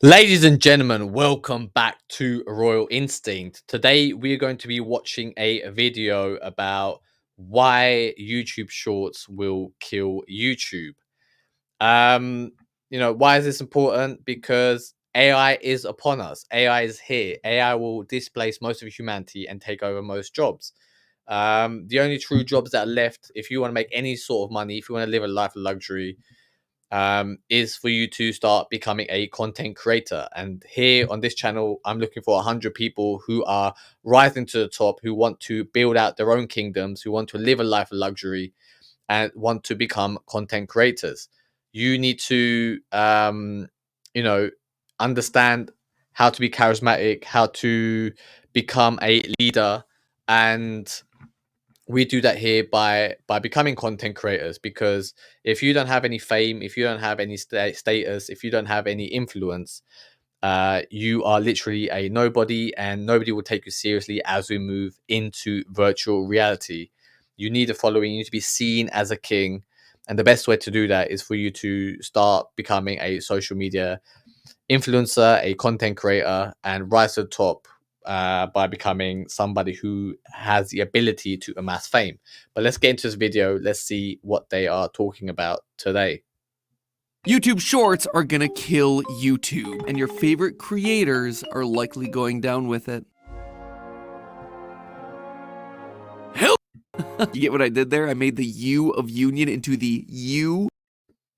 Ladies and gentlemen, welcome back to Royal Instinct. Today we are going to be watching a video about why YouTube Shorts will kill YouTube. Um, why is this important? Because AI is upon us. AI is here. AI will displace most of humanity and take over most jobs. The only true jobs that are left, if you want to make any sort of money, if you want to live a life of luxury, is for you to start becoming a content creator. And here on this channel, I'm looking for 100 people who are rising to the top, who want to build out their own kingdoms, who want to live a life of luxury, and want to become content creators. You need to, you know, understand how to be charismatic, how to become a leader, and we do that here by becoming content creators. Because if you don't have any fame, if you don't have any status, if you don't have any influence, you are literally a nobody, and nobody will take you seriously as we move into virtual reality. You need a following, you need to be seen as a king, and the best way to do that is for you to start becoming a social media influencer, a content creator, and rise to the top by becoming somebody who has the ability to amass fame. But let's get into this video. Let's see what they are talking about today. YouTube Shorts are gonna kill YouTube, and your favorite creators are likely going down with it. Hell, you get what I did there? I made the U of union into the U.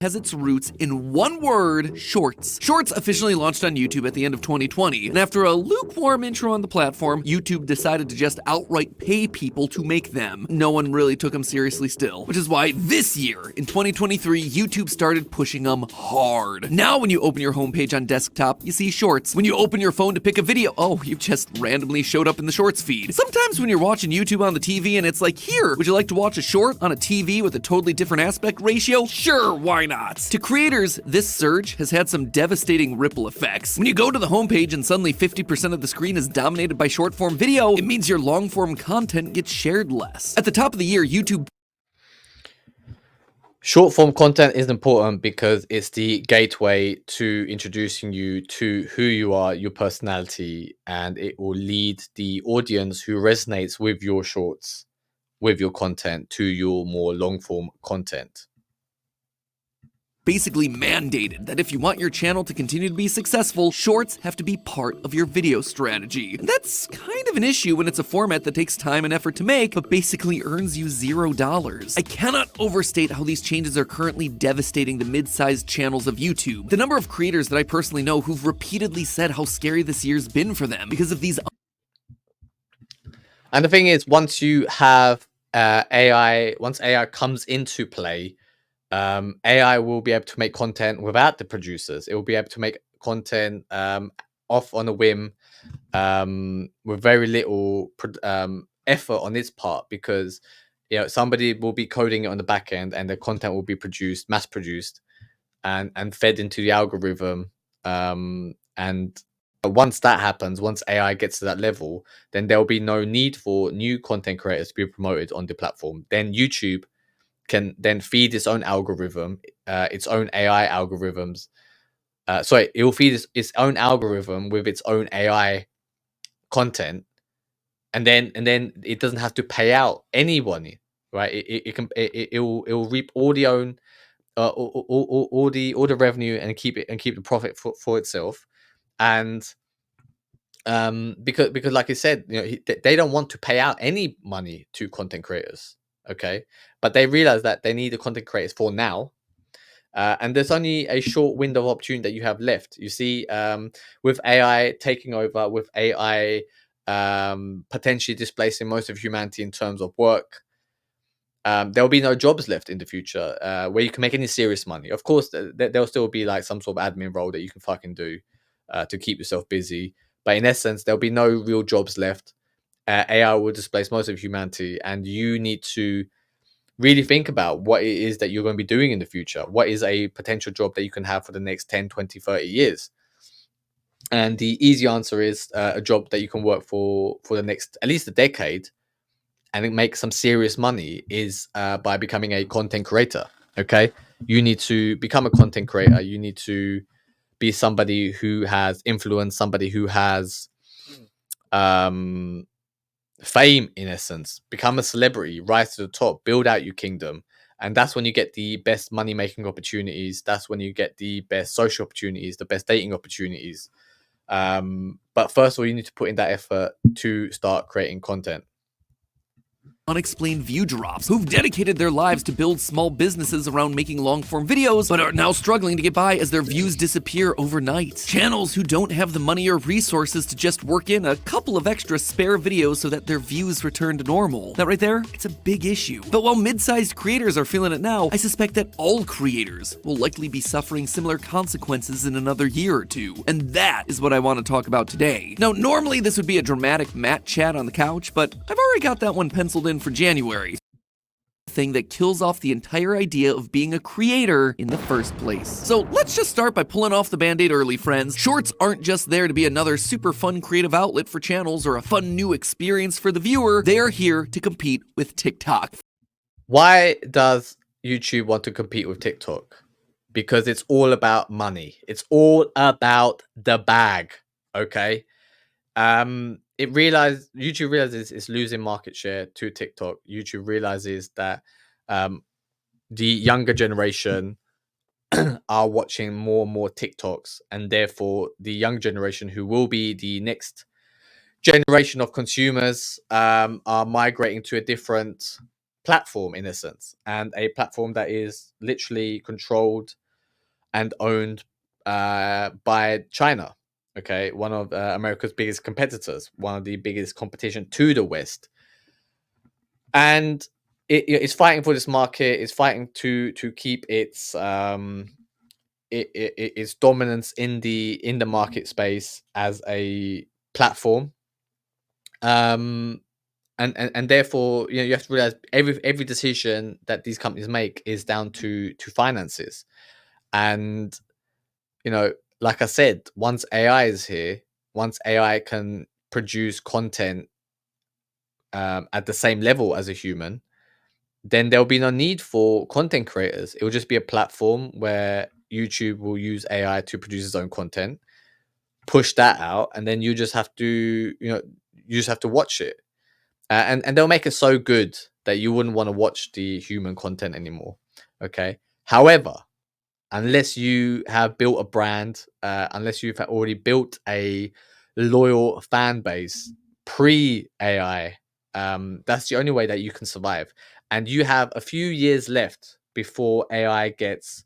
Has its roots in one word: shorts. Shorts officially launched on YouTube at the end of 2020, and after a lukewarm intro on the platform, YouTube decided to just outright pay people to make them. No one really took them seriously still, which is why this year, in 2023, YouTube started pushing them hard. Now when you open your homepage on desktop, you see shorts. When you open your phone to pick a video, oh, you've just randomly showed up in the shorts feed. Sometimes when you're watching YouTube on the TV and it's like, here, would you like to watch a short on a TV with a totally different aspect ratio? Sure, why not? To creators, this surge has had some devastating ripple effects. When you go to the homepage and suddenly 50% of the screen is dominated by short-form video, it means your long-form content gets shared less. At the top of the year, YouTube... Short form content is important because it's the gateway to introducing you to who you are, your personality, and it will lead the audience who resonates with your shorts, with your content, to your more long form content. basically mandated that if you want your channel to continue to be successful, shorts have to be part of your video strategy. And that's kind of an issue when it's a format that takes time and effort to make, but basically earns you $0. I cannot overstate how these changes are currently devastating the mid-sized channels of YouTube. The number of creators that I personally know who've repeatedly said how scary this year's been for them because of these. And the thing is, once you have AI, once AI comes into play, AI will be able to make content without the producers. It will be able to make content off on a whim, with very little effort on its part, because somebody will be coding it on the back end, and the content will be produced, mass produced, and fed into the algorithm. And once that happens, once AI gets to that level, then there will be no need for new content creators to be promoted on the platform. Then YouTube can then feed its own algorithm, its own AI algorithms. Sorry, it will feed its own algorithm with its own AI content, and then it doesn't have to pay out anyone, right? It will reap all the own all the revenue, and keep the profit for itself. And because like I said, they don't want to pay out any money to content creators, okay? But they realize that they need the content creators for now. And there's only a short window of opportunity that you have left. You see, with AI taking over, with AI potentially displacing most of humanity in terms of work, there will be no jobs left in the future where you can make any serious money. Of course, there'll still be like some sort of admin role that you can fucking do to keep yourself busy. But in essence, there'll be no real jobs left. AI will displace most of humanity, and you need to really think about what it is that you're going to be doing in the future. What is a potential job that you can have for the next 10, 20, 30 years? And the easy answer is a job that you can work for the next at least a decade, and make some serious money, is by becoming a content creator. Okay, you need to become a content creator. You need to be somebody who has influence, somebody who has um fame, in essence, become a celebrity, rise to the top, build out your kingdom. And that's when you get the best money making opportunities. That's when you get the best social opportunities, the best dating opportunities. But first of all, you need to put in that effort to start creating content. Unexplained view drops who've dedicated their lives to build small businesses around making long-form videos but are now struggling to get by as their views disappear overnight. Channels who don't have the money or resources to just work in a couple of extra spare videos so that their views return to normal. That right there, it's a big issue. But while mid-sized creators are feeling it now, I suspect that all creators will likely be suffering similar consequences in another year or two. And that is what I want to talk about today. Now, normally this would be a dramatic Matt chat on the couch, but I've already got that one penciled in for January. Thing that kills off the entire idea of being a creator in the first place. So let's just start by pulling off the band-aid early, friends. Shorts aren't just there to be another super fun creative outlet for channels or a fun new experience for the viewer. They are here to compete with TikTok. Why does YouTube want to compete with TikTok? Because it's all about money. It's all about the bag. Okay. YouTube realizes it's losing market share to TikTok. YouTube realizes that the younger generation are watching more and more TikToks, and therefore the young generation, who will be the next generation of consumers, are migrating to a different platform, in a sense, and a platform that is literally controlled and owned by China. Okay, one of America's biggest competitors, one of the biggest competition to the West, and it's fighting for this market. It's fighting to keep its its dominance in the market space as a platform. And therefore, you have to realize every decision that these companies make is down to finances. And like I said, once AI is here, once AI can produce content at the same level as a human, then there'll be no need for content creators. It will just be a platform where YouTube will use AI to produce its own content, push that out, and then you just have to, watch it. And they'll make it so good that you wouldn't want to watch the human content anymore. Okay. However, unless you have built a brand, unless you've already built a loyal fan base pre-AI, that's the only way that you can survive. And you have a few years left before AI gets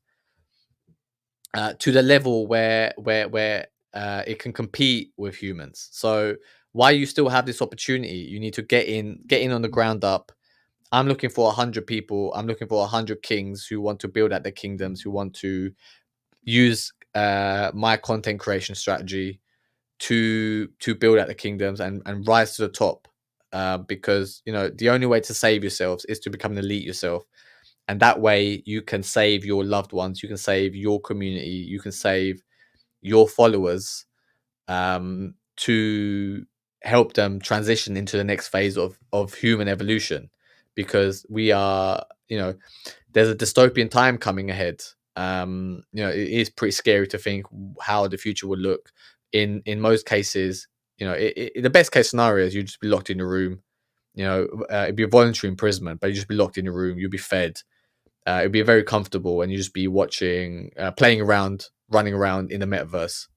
to the level where it can compete with humans. So while you still have this opportunity, you need to get in on the ground up. I'm looking for 100 people. I'm looking for 100 kings who want to build out their kingdoms, who want to use my content creation strategy to build out the kingdoms and rise to the top. Because the only way to save yourselves is to become an elite yourself, and that way you can save your loved ones, you can save your community, you can save your followers, to help them transition into the next phase of human evolution. Because we are, there's a dystopian time coming ahead. It is pretty scary to think how the future would look. In most cases, the best case scenario is you just be locked in a room. It'd be a voluntary imprisonment, but you just be locked in a room. You'll be fed. It'd be very comfortable, and you just be watching, playing around, running around in the metaverse.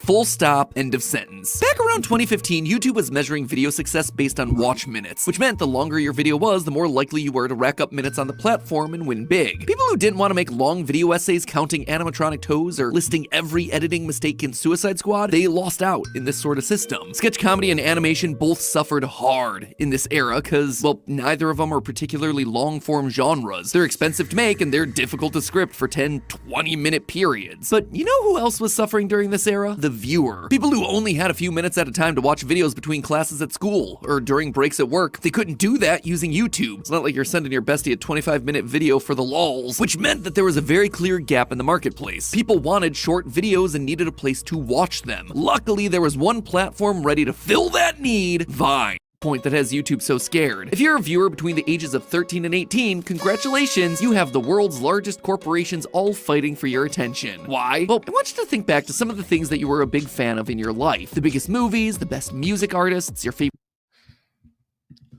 Full stop, end of sentence. Back around 2015, YouTube was measuring video success based on watch minutes, which meant the longer your video was, the more likely you were to rack up minutes on the platform and win big. People who didn't want to make long video essays counting animatronic toes or listing every editing mistake in Suicide Squad, they lost out in this sort of system. Sketch comedy and animation both suffered hard in this era because, well, neither of them are particularly long-form genres. They're expensive to make and they're difficult to script for 10, 20-minute periods. But you know who else was suffering during this era? The viewer. People who only had a few minutes at a time to watch videos between classes at school or during breaks at work. They couldn't do that using YouTube. It's not like you're sending your bestie a 25-minute video for the lols, which meant that there was a very clear gap in the marketplace. People wanted short videos and needed a place to watch them. Luckily, there was one platform ready to fill that need: Vine. point that has YouTube so scared. If you're a viewer between the ages of 13 and 18, congratulations, you have the world's largest corporations all fighting for your attention. Why? Well, I want you to think back to some of the things that you were a big fan of in your life. The biggest movies, the best music artists, your favorite...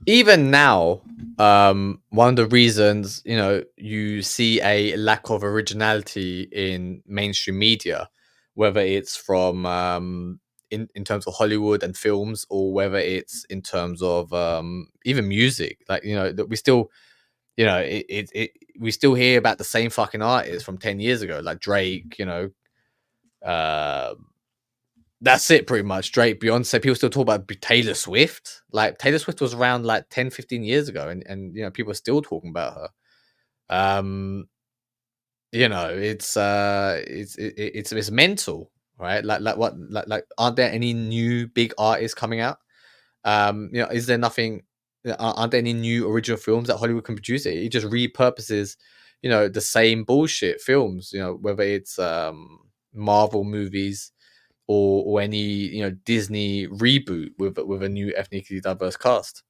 Even now, one of the reasons, you see a lack of originality in mainstream media, whether it's from in terms of Hollywood and films, or whether it's in terms of even music, like, that we still, we still hear about the same fucking artists from 10 years ago, like Drake, uh that's it, pretty much. Drake, Beyonce. People still talk about Taylor Swift. Like, Taylor Swift was around like 10, 15 years ago, and people are still talking about her. It's mental, right? Like aren't there any new big artists coming out? Is there nothing? Aren't there any new original films that Hollywood can produce? It just repurposes, the same bullshit films. Whether it's Marvel movies, or any Disney reboot with a new ethnically diverse cast.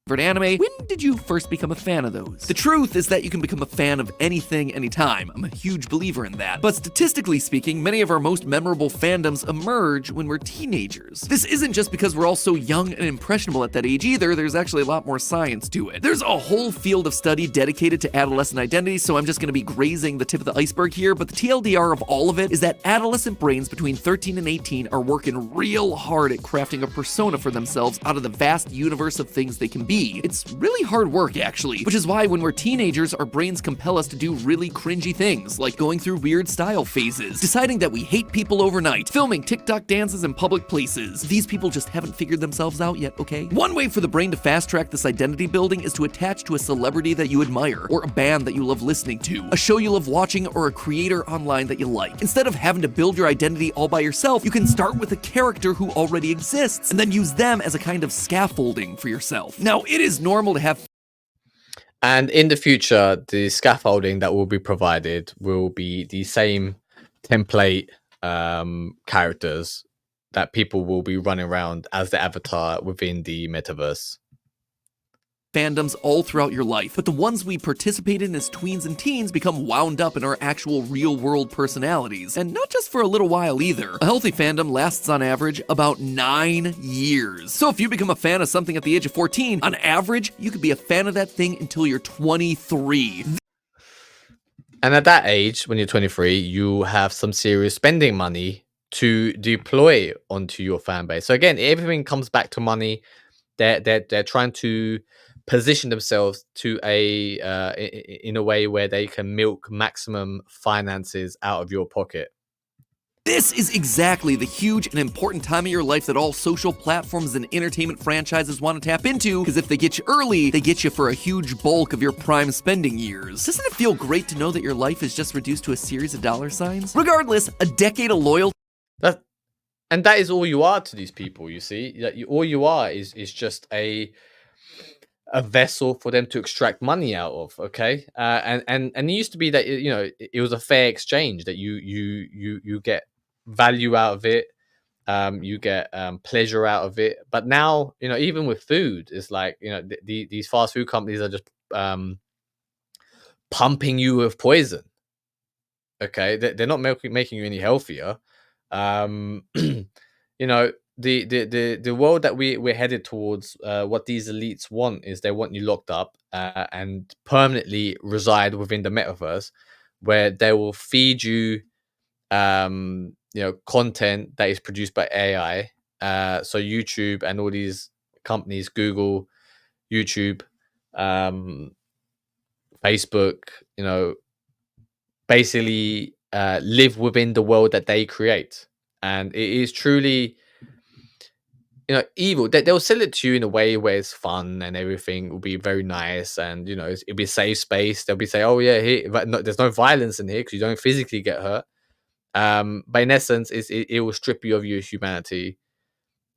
Anime. When did you first become a fan of those? The truth is that you can become a fan of anything, anytime. I'm a huge believer in that. But statistically speaking, many of our most memorable fandoms emerge when we're teenagers. This isn't just because we're all so young and impressionable at that age either. There's actually a lot more science to it. There's a whole field of study dedicated to adolescent identity, so I'm just going to be grazing the tip of the iceberg here, but the TLDR of all of it is that adolescent brains between 13 and 18 are working real hard at crafting a persona for themselves out of the vast universe of things they can be. It's really hard work, actually, which is why when we're teenagers, our brains compel us to do really cringy things, like going through weird style phases, deciding that we hate people overnight, filming TikTok dances in public places. These people just haven't figured themselves out yet, okay? One way for the brain to fast-track this identity building is to attach to a celebrity that you admire, or a band that you love listening to, a show you love watching, or a creator online that you like. Instead of having to build your identity all by yourself, you can start with a character who already exists, and then use them as a kind of scaffolding for yourself. Now, it is normal to have... And in the future, the scaffolding that will be provided will be the same template characters that people will be running around as the avatar within the metaverse. Fandoms all throughout your life, but the ones we participate in as tweens and teens become wound up in our actual real-world personalities, and not just for a little while either. A healthy fandom lasts on average about 9 years. So if you become a fan of something at the age of 14, on average, you could be a fan of that thing until you're 23. And at that age, when you're 23, you have some serious spending money to deploy onto your fan base. So again, everything comes back to money. They're trying to position themselves to in a way where they can milk maximum finances out of your pocket. This is exactly the huge and important time of your life that all social platforms and entertainment franchises want to tap into, because if they get you early, they get you for a huge bulk of your prime spending years. Doesn't it feel great to know that your life is just reduced to a series of dollar signs? Regardless, a decade of loyalty... And that is all you are to these people, you see? All you are is just a vessel for them to extract money out of, okay? And it used to be that it was a fair exchange, that you get value out of it, you get pleasure out of it. But now, even with food, it's like these fast food companies are just pumping you with poison. Okay, they're not making you any healthier. The world that we're headed towards, what these elites want is they want you locked up and permanently reside within the metaverse, where they will feed you content that is produced by AI. So YouTube and all these companies, Google, YouTube, Facebook, basically live within the world that they create. And it is truly evil. They'll sell it to you in a way where it's fun and everything will be very nice, and it'll be a safe space. They'll be saying, oh yeah, here, but no, there's no violence in here because you don't physically get hurt. But in essence, it will strip you of your humanity.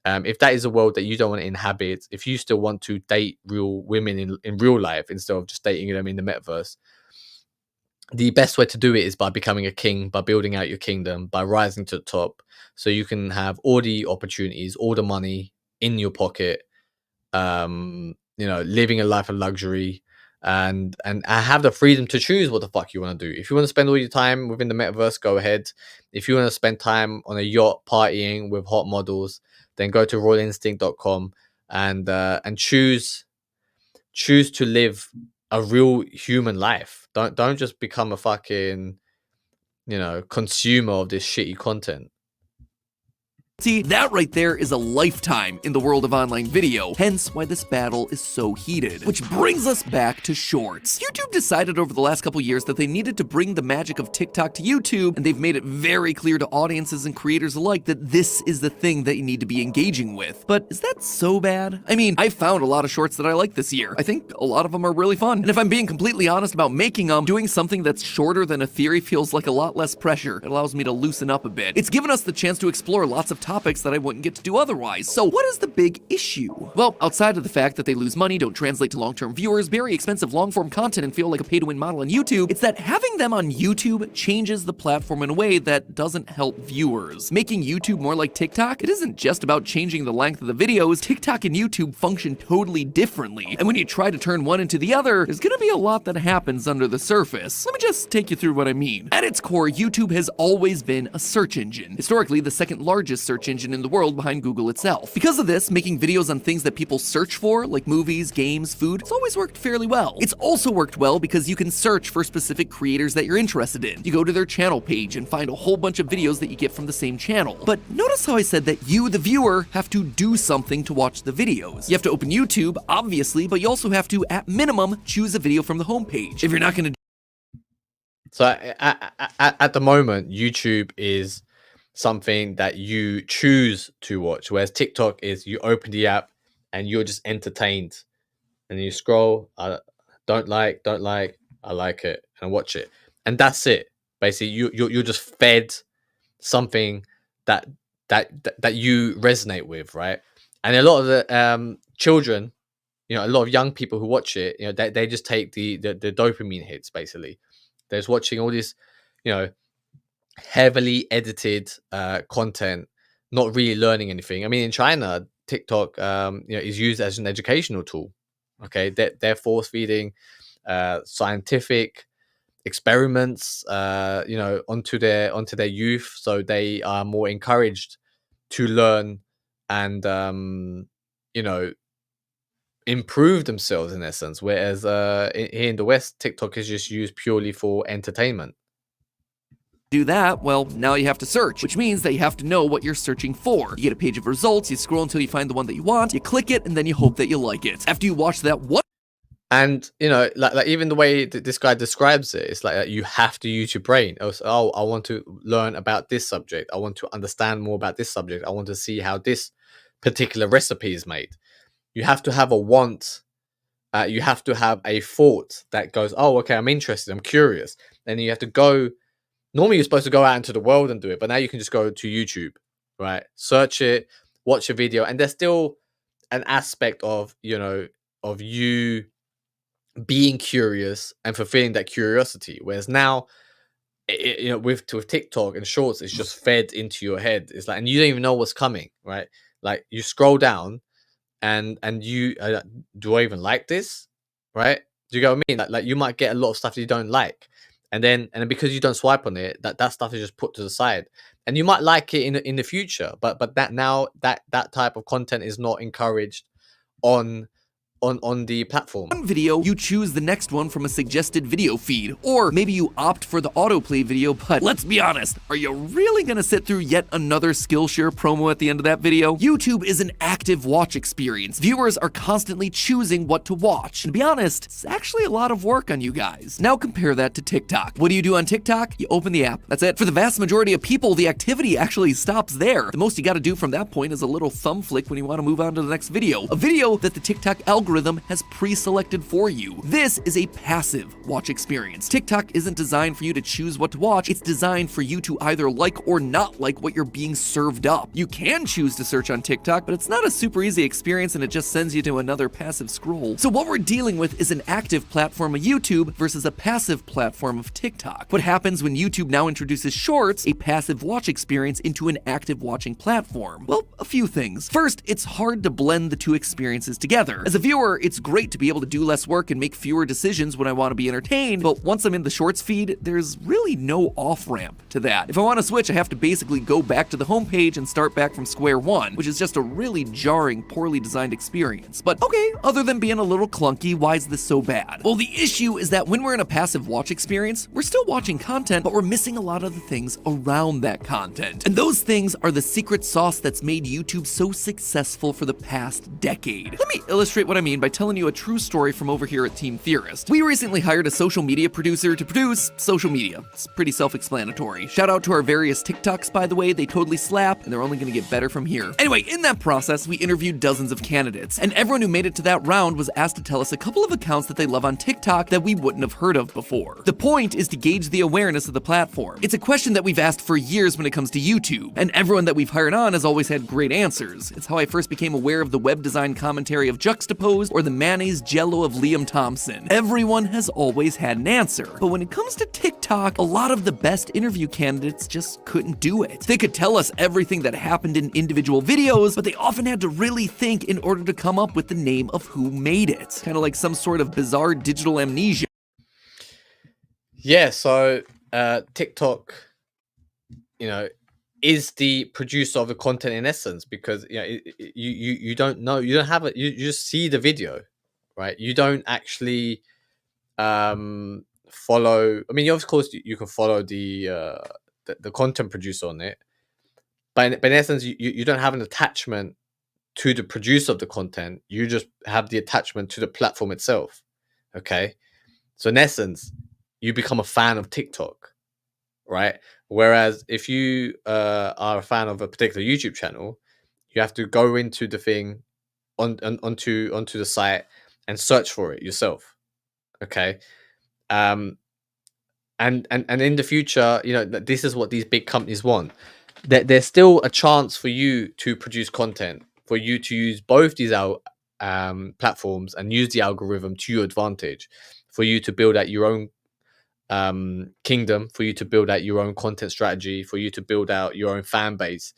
If that is a world that you don't want to inhabit, if you still want to date real women in real life instead of just dating them in the metaverse, the best way to do it is by becoming a king, by building out your kingdom, by rising to the top, so you can have all the opportunities, all the money, in your pocket, living a life of luxury, and have the freedom to choose what the fuck you want to do. If you want to spend all your time within the metaverse, go ahead. If you want to spend time on a yacht partying with hot models, then go to royalinstinct.com and choose to live a real human life. Don't just become a fucking consumer of this shitty content. See, that right there is a lifetime in the world of online video, hence why this battle is so heated. Which brings us back to shorts. YouTube decided over the last couple years that they needed to bring the magic of TikTok to YouTube, and they've made it very clear to audiences and creators alike that this is the thing that you need to be engaging with. But is that so bad? I mean, I found a lot of shorts that I like this year. I think a lot of them are really fun. And if I'm being completely honest about making them, doing something that's shorter than a theory feels like a lot less pressure. It allows me to loosen up a bit. It's given us the chance to explore lots of topics that I wouldn't get to do otherwise. So what is the big issue? Well, outside of the fact that they lose money, don't translate to long-term viewers, very expensive long-form content, and feel like a pay-to-win model on YouTube, it's that having them on YouTube changes the platform in a way that doesn't help viewers. Making YouTube more like TikTok, it isn't just about changing the length of the videos. TikTok and YouTube function totally differently. And when you try to turn one into the other, there's gonna be a lot that happens under the surface. Let me just take you through what I mean. At its core, YouTube has always been a search engine. Historically, the second largest search engine in the world behind Google itself. Because of this, making videos on things that people search for, like movies, games, food, it's always worked fairly well. It's also worked well because you can search for specific creators that you're interested in. You go to their channel page and find a whole bunch of videos that you get from the same channel. But notice how I said that you, the viewer, have to do something to watch the videos. You have to open YouTube, obviously, but you also have to, at minimum, choose a video from the homepage. If you're not gonna So at the moment, YouTube is something that you choose to watch, whereas TikTok is you open the app and you're just entertained, and you scroll. Don't like, I like it, and watch it, and that's it. Basically, you're just fed something that you resonate with, right? And a lot of the children, a lot of young people who watch it, they just take the dopamine hits. Basically, they're just watching all this, heavily edited content, not really learning anything. I mean, in China, TikTok is used as an educational tool. Okay, they're force feeding scientific experiments onto their youth, so they are more encouraged to learn and improve themselves in essence, whereas here in the West, TikTok is just used purely for entertainment. do that, well, now you have to search, which means that you have to know what you're searching for. You get a page of results, you scroll until you find the one that you want, you click it, and then you hope that you like it. After you watch that one, and like even the way that this guy describes it, it's like you have to use your brain. Oh, I want to learn about this subject, I want to understand more about this subject, I want to see how this particular recipe is made. You have to have a want. You have to have a thought that goes, oh, okay, I'm interested, I'm curious. Then you have to go. Normally, you're supposed to go out into the world and do it, but now you can just go to YouTube, right? Search it, watch a video, and there's still an aspect of of you being curious and fulfilling that curiosity. Whereas now, with TikTok and Shorts, it's just fed into your head. It's like, and you don't even know what's coming, right? Like you scroll down, and you do I even like this, right? Do you get what I mean? Like you might get a lot of stuff you don't like, and then because you don't swipe on it, that stuff is just put to the side, and you might like it in the future, but that now that type of content is not encouraged on the platform. one video, you choose the next one from a suggested video feed, or maybe you opt for the autoplay video, but let's be honest, are you really gonna sit through yet another Skillshare promo at the end of that video? YouTube is an active watch experience. Viewers are constantly choosing what to watch, and to be honest, it's actually a lot of work on you guys. Now compare that to TikTok. What do you do on TikTok? You open the app. That's it. For the vast majority of people, the activity actually stops there. The most you gotta do from that point is a little thumb flick when you wanna move on to the next video. A video that the TikTok algorithm algorithm has pre-selected for you. This is a passive watch experience. TikTok isn't designed for you to choose what to watch, it's designed for you to either like or not like what you're being served up. You can choose to search on TikTok, but it's not a super easy experience and it just sends you to another passive scroll. So what we're dealing with is an active platform of YouTube versus a passive platform of TikTok. What happens when YouTube now introduces Shorts, a passive watch experience, into an active watching platform? Well, a few things. First, it's hard to blend the two experiences together. As a viewer, it's great to be able to do less work and make fewer decisions when I want to be entertained, but once I'm in the Shorts feed, there's really no off-ramp to that. If I want to switch, I have to basically go back to the homepage and start back from square one, which is just a really jarring, poorly designed experience. But okay, other than being a little clunky, why is this so bad? Well, the issue is that when we're in a passive watch experience, we're still watching content, but we're missing a lot of the things around that content. And those things are the secret sauce that's made YouTube so successful for the past decade. Let me illustrate what I mean by telling you a true story from over here at Team Theorist. We recently hired a social media producer to produce social media. It's pretty self-explanatory. Shout out to our various TikToks, by the way. They totally slap, and they're only gonna get better from here. Anyway, in that process, we interviewed dozens of candidates, and everyone who made it to that round was asked to tell us a couple of accounts that they love on TikTok that we wouldn't have heard of before. The point is to gauge the awareness of the platform. It's a question that we've asked for years when it comes to YouTube, and everyone that we've hired on has always had great answers. It's how I first became aware of the web design commentary of Juxtaposed or the mayonnaise jello of Liam Thompson. Everyone has always had an answer. But when it comes to TikTok, a lot of the best interview candidates just couldn't do it. They could tell us everything that happened in individual videos, but they often had to really think in order to come up with the name of who made it. Kind of like some sort of bizarre digital amnesia. Yeah, so TikTok, is the producer of the content in essence, because you don't know, you don't have it, you just see the video, right? You don't actually follow. I mean, of course, you can follow the content producer on it, but in essence, you don't have an attachment to the producer of the content. You just have the attachment to the platform itself. Okay, so in essence, you become a fan of TikTok, right? Whereas if you are a fan of a particular YouTube channel, you have to go into the thing onto the site and search for it yourself. Okay, and in the future, this is what these big companies want. There's still a chance for you to produce content, for you to use both these platforms and use the algorithm to your advantage, for you to build out your own kingdom, for you to build out your own content strategy, for you to build out your own fan base.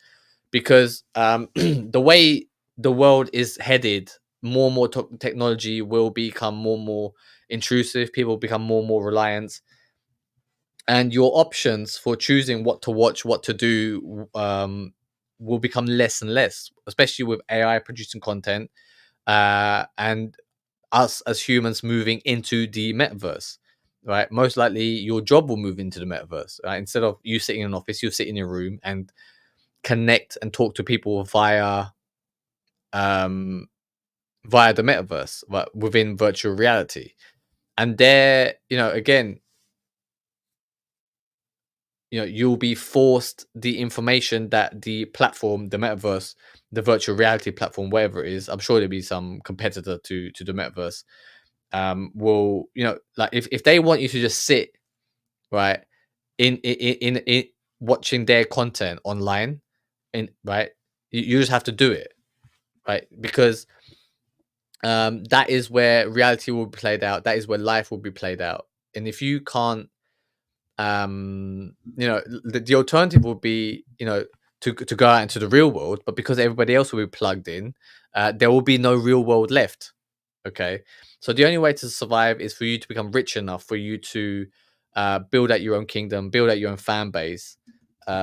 Because the way the world is headed, more and more technology will become more and more intrusive. People become more and more reliant, and your options for choosing what to watch, what to do, will become less and less, especially with AI producing content, and us as humans moving into the metaverse, right? Most likely your job will move into the metaverse, right? Instead of you sitting in an office, you'll sit in your room and connect and talk to people um via the metaverse, but within virtual reality. And there, again, you'll be forced the information that the platform, the metaverse, the virtual reality platform, whatever it is, I'm sure there'll be some competitor to the metaverse, will, like, if they want you to just sit, right, in watching their content online, right, you just have to do it, right? Because that is where reality will be played out, that is where life will be played out. And if you can't, the alternative would be, to go out into the real world, but because everybody else will be plugged in, there will be no real world left. Okay, so the only way to survive is for you to become rich enough, for you to build out your own kingdom, build out your own fan base,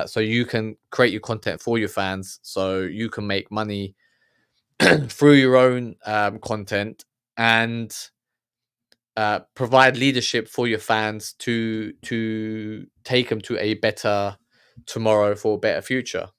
so you can create your content for your fans, so you can make money through your own content, and provide leadership for your fans to take them to a better tomorrow, for a better future.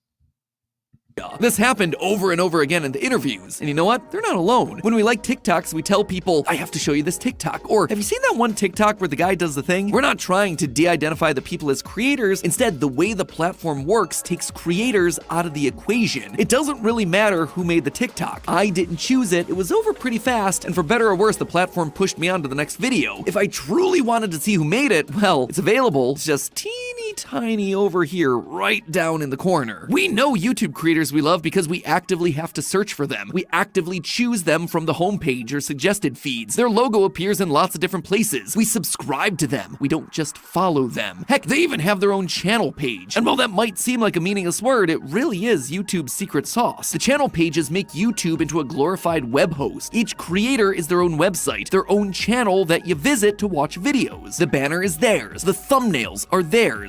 This happened over and over again in the interviews. And you know what? They're not alone. When we like TikToks, we tell people, I have to show you this TikTok. Or, have you seen that one TikTok where the guy does the thing? We're not trying to de-identify the people as creators. Instead, the way the platform works takes creators out of the equation. It doesn't really matter who made the TikTok. I didn't choose it. It was over pretty fast. And for better or worse, the platform pushed me on to the next video. If I truly wanted to see who made it, well, it's available. It's just teeny tiny over here, right down in the corner. We know YouTube creators we love because we actively have to search for them. We actively choose them from the homepage or suggested feeds. Their logo appears in lots of different places. We subscribe to them. We don't just follow them. Heck, they even have their own channel page. And while that might seem like a meaningless word, it really is YouTube's secret sauce. The channel pages make YouTube into a glorified web host. Each creator is their own website, their own channel that you visit to watch videos. The banner is theirs. The thumbnails are theirs.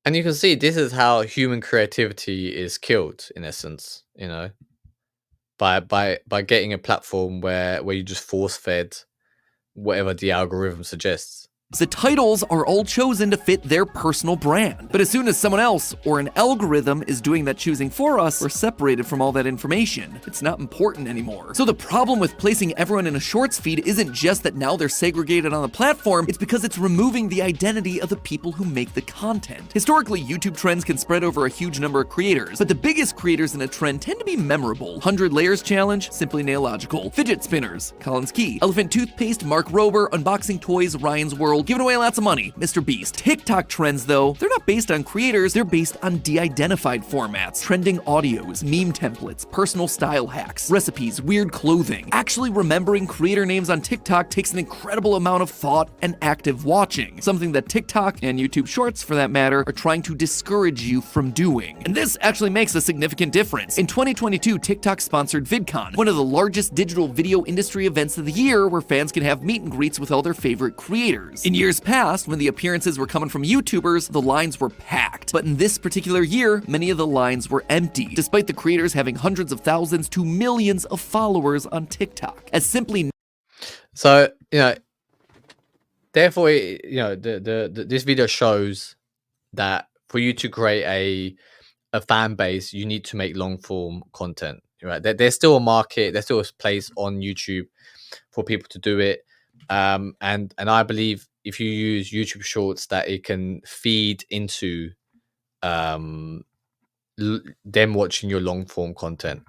And you can see this is how human creativity is killed, in essence, you know, by getting a platform where you just force fed whatever the algorithm suggests. The titles are all chosen to fit their personal brand. But as soon as someone else or an algorithm is doing that choosing for us, we're separated from all that information. It's not important anymore. So the problem with placing everyone in a shorts feed isn't just that now they're segregated on the platform, it's because it's removing the identity of the people who make the content. Historically, YouTube trends can spread over a huge number of creators, but the biggest creators in a trend tend to be memorable. 100 Layers Challenge, Simply Nailogical. Fidget Spinners, Collins Key. Elephant Toothpaste, Mark Rober. Unboxing Toys, Ryan's World. Giving away lots of money, Mr. Beast. TikTok trends, though, they're not based on creators, they're based on de-identified formats, trending audios, meme templates, personal style hacks, recipes, weird clothing. Actually remembering creator names on TikTok takes an incredible amount of thought and active watching, something that TikTok and YouTube Shorts, for that matter, are trying to discourage you from doing. And this actually makes a significant difference. In 2022, TikTok sponsored VidCon, one of the largest digital video industry events of the year where fans can have meet and greets with all their favorite creators. In years past, when the appearances were coming from YouTubers, the lines were packed. But in this particular year, many of the lines were empty, despite the creators having hundreds of thousands to millions of followers on TikTok. As simply... So, you know, therefore, you know, this video shows that for you to create a fan base, you need to make long form content, right? There's still a market, there's still a place on YouTube for people to do it. And I believe if you use YouTube Shorts, that it can feed into them watching your long form content.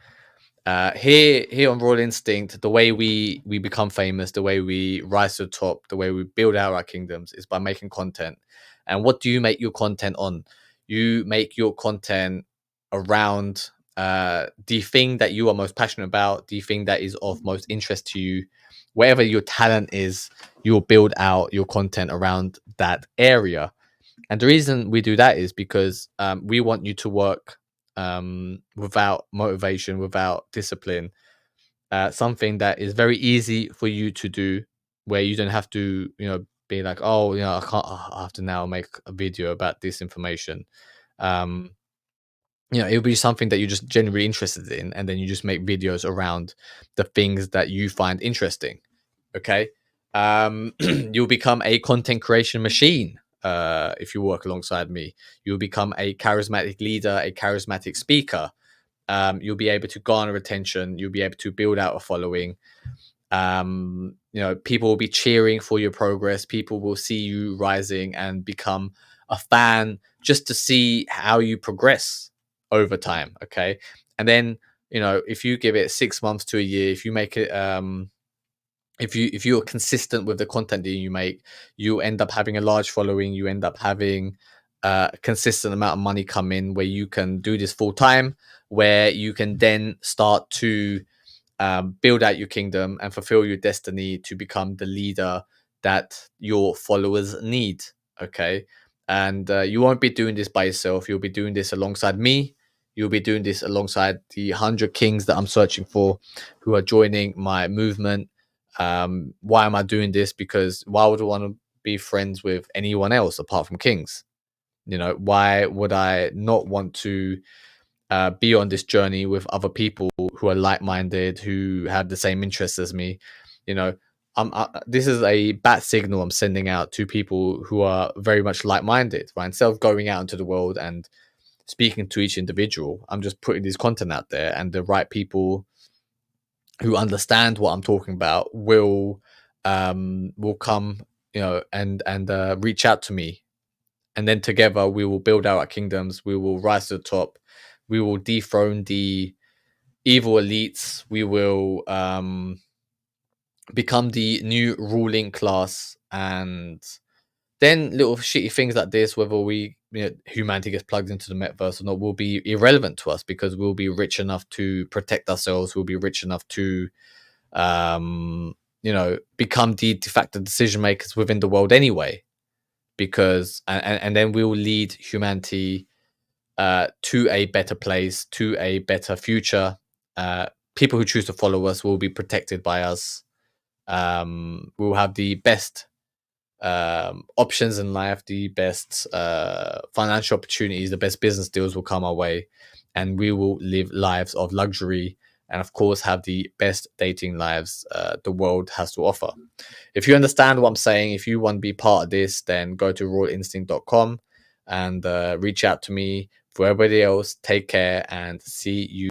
Here on Royal Instinct, the way we become famous, the way we rise to the top, the way we build out our kingdoms is by making content. And what do you make your content on? You make your content around the thing that you are most passionate about, the thing that is of most interest to you. Wherever your talent is, you'll build out your content around that area. And the reason we do that is because we want you to work without motivation, without discipline, something that is very easy for you to do, where you don't have to, you know, be like, oh, you know, I have to now make a video about this information. You know, it'll be something that you're just genuinely interested in, and then you just make videos around the things that you find interesting. Okay. You'll become a content creation machine. If you work alongside me, you'll become a charismatic leader, a charismatic speaker. You'll be able to garner attention. You'll be able to build out a following. You know, people will be cheering for your progress. People will see you rising and become a fan just to see how you progress over time. Okay. And then, you know, if you give it 6 months to a year, if you make it, if you're consistent with the content that you make, you end up having a large following. You end up having a consistent amount of money come in, where you can do this full time, where you can then start to build out your kingdom and fulfill your destiny to become the leader that your followers need. Okay. And you won't be doing this by yourself. You'll be doing this alongside me. You'll be doing this alongside the 100 kings that I'm searching for, who are joining my movement. Why am I doing this? Because why would I want to be friends with anyone else apart from kings? You know, why would I not want to be on this journey with other people who are like-minded, who have the same interests as me? You know, this is a bat signal I'm sending out to people who are very much like-minded, right? Instead of going out into the world and speaking to each individual. I'm just putting this content out there, and the right people who understand what I'm talking about will come, and reach out to me, and then together we will build out our kingdoms. We will rise to the top. We will dethrone the evil elites. We will become the new ruling class, and then little shitty things like this, whether humanity gets plugged into the metaverse or not, will be irrelevant to us, because we'll be rich enough to protect ourselves. We'll be rich enough to become the de facto decision makers within the world anyway, because and then we'll lead humanity to a better place, to a better future. People who choose to follow us will be protected by us. We'll have the best options in life, the best financial opportunities, the best business deals will come our way, and we will live lives of luxury, and of course have the best dating lives the world has to offer. If you understand what I'm saying, if you want to be part of this, then go to royalinstinct.com and reach out to me. For everybody else, take care and see you